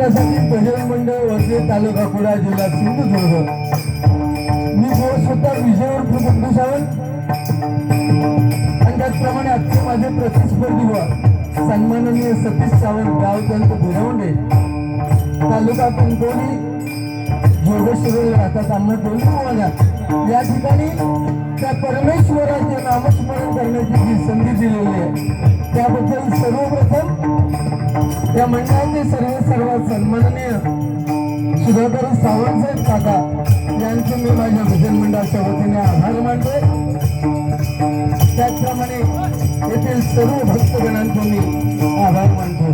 महाराष्ट्रासाठी भजन मंडळ वर्धे तालुका कुडाळ जिल्हा सिंधुदुर्ग. मी स्वतः विजयवर बंधू सावंत आणि त्याचप्रमाणे आजचे माझे प्रतिस्पर्धी सन्माननीय सतीश सावंत गाव त्यांचं भिरवंडे तालुका कणकवली जोगेश्वरी राहतात आम्हा दोन्ही या ठिकाणी त्या परमेश्वराचे नामस्मरण करण्याची जी संधी दिलेली आहे त्याबद्दल सर्वप्रथम या मंडळाचे सर्वात सन्माननीय सुधाकर सावंत साहेब काका यांचे मी माझ्या भजन मंडळाच्या वतीने आभार मानतोय. त्याचप्रमाणे येथील सर्व भक्तगणांचे मी आभार मानतो.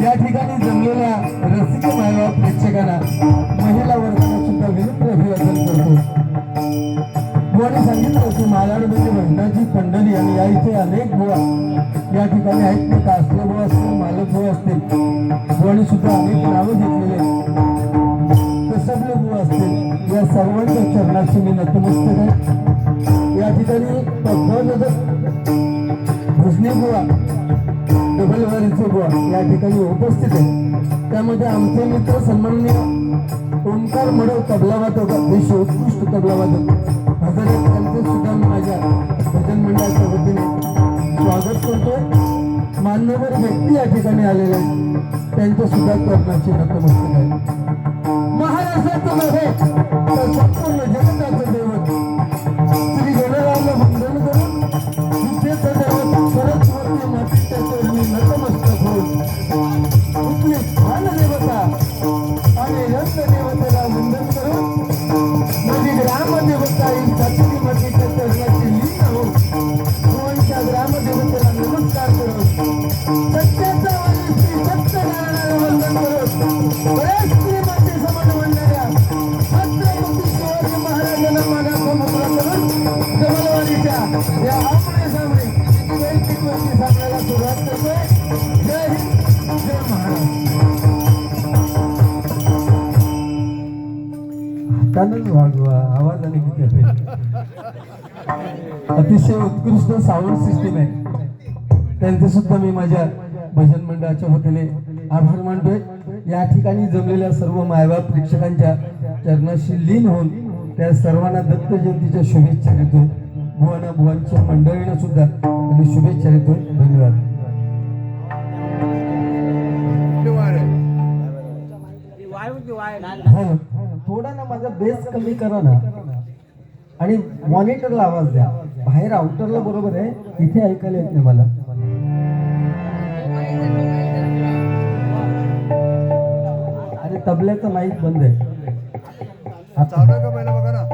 या ठिकाणी जमलेल्या रसिक मायवा प्रेक्षकांना महिला वर्गाला सुद्धा विनम्र अभिवादन करतो. बुवाने सांगितलं की मालाड म्हणजे भजनाची पंढरी आणि या इथे अनेक बुवा या ठिकाणी आहेत. मग कासले बुवा असतील, मालक बुवा असतील, बुवाने सुद्धा अनेक नावं घेतलेले कसबले बुवा असतील. या सर्वांच्या चरणाशी मी नतमस्तक आहे. या ठिकाणी भजनी बुवा डबलवारीचे बुवा या ठिकाणी उपस्थित आहे. त्यामध्ये आमचे मित्र सन्माननीय ओंकार मडव तबलावादक अतिशय उत्कृष्ट तबलावादक हजर त्यांचे सुद्धा मी माझ्या भजन मंडळाच्या वतीने स्वागत करतो. मान्यवर व्यक्ती या ठिकाणी आलेले आहेत त्यांच्या सुद्धा करण्याची नतमस्तक आहे. महाराष्ट्राचं नव्हे तर संपूर्ण जगताचं दैवत श्री गणरायाला वंदन करून विद्येचं दैवत सरस्वती मातेच्या चरणी नतमस्तक होऊन कुठली स्थान देवता आणि रंग देवतेला वंदन करून माझी ग्रामदेवता ही सातवी मातेच्या चरणाची लीन होऊन भुवनच्या ग्रामदेवतेला नमस्कार करून सत्याचा वाणी श्री सत्यनारायणाला वंदन करून बऱ्याच श्री माते समान म्हणणाऱ्या छत्रपती शिवाजी महाराजांना मानाचा मुद्रा करून जबलवाडीच्या या आपणे सामने वैयक्तिक गोष्टी सांगण्याला सुरुवात करतोय. जय हिंद, जय महाराष्ट्र. हातानच वाजवा, आवाजाने किती असेल. अतिशय उत्कृष्ट साऊंड सिस्टीम आहे. त्यांचे सुद्धा मी माझ्या भजन मंडळाच्या वतीने आभार मानतोय. या ठिकाणी जमलेल्या सर्व मायबाप प्रेक्षकांच्या चरणाशी लीन होऊन त्या सर्वांना दत्त जयंतीच्या शुभेच्छा देतोय. बुवाना बुवांच्या मंडळीनं सुद्धा आणि शुभेच्छा देतोय. धन्यवाद. थोडा ना माझा बेस कमी करा ना आणि मॉनिटरला आवाज द्या. बाहेर आउटरला बरोबर आहे, इथे ऐकायला येत नाही मला. आणि तबल्याचा माईक बंद आहे. चालू आहे का पहिला बघा ना.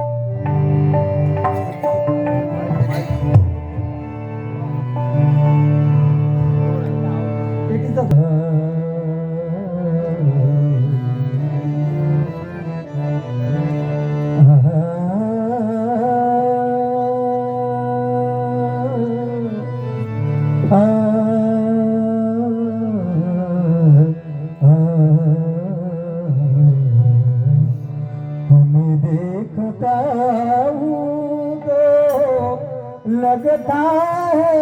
लगता है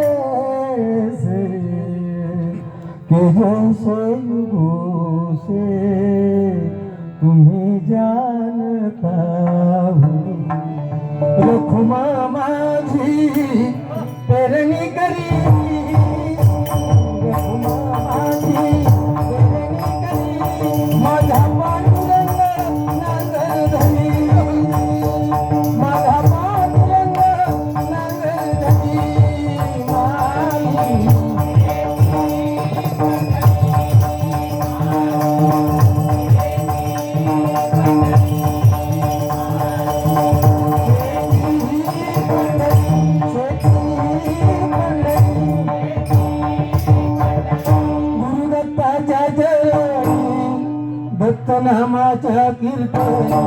कि जैसे युगों से तुम्हें जानता हूँ. रखुमा माझी पेरणी करी, रखुमा माझी पेरणी करी, माझा पांडुरंग नांगर धरी, माझा पांडुरंग नांगर धरी. दत्तनामाच्या कीर्तनी,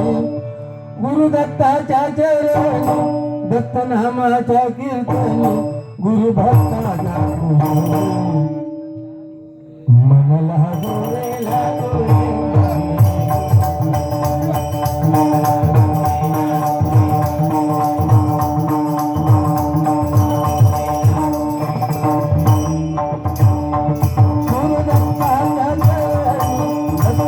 गुरुदत्ताच्या चरणी दत्तनामाच्या कीर्तनी, गुरुभक्ताच्या मनला गोरेला गोरे. गुरुदत्ताच्या चरणी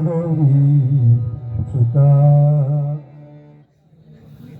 गौरी सुता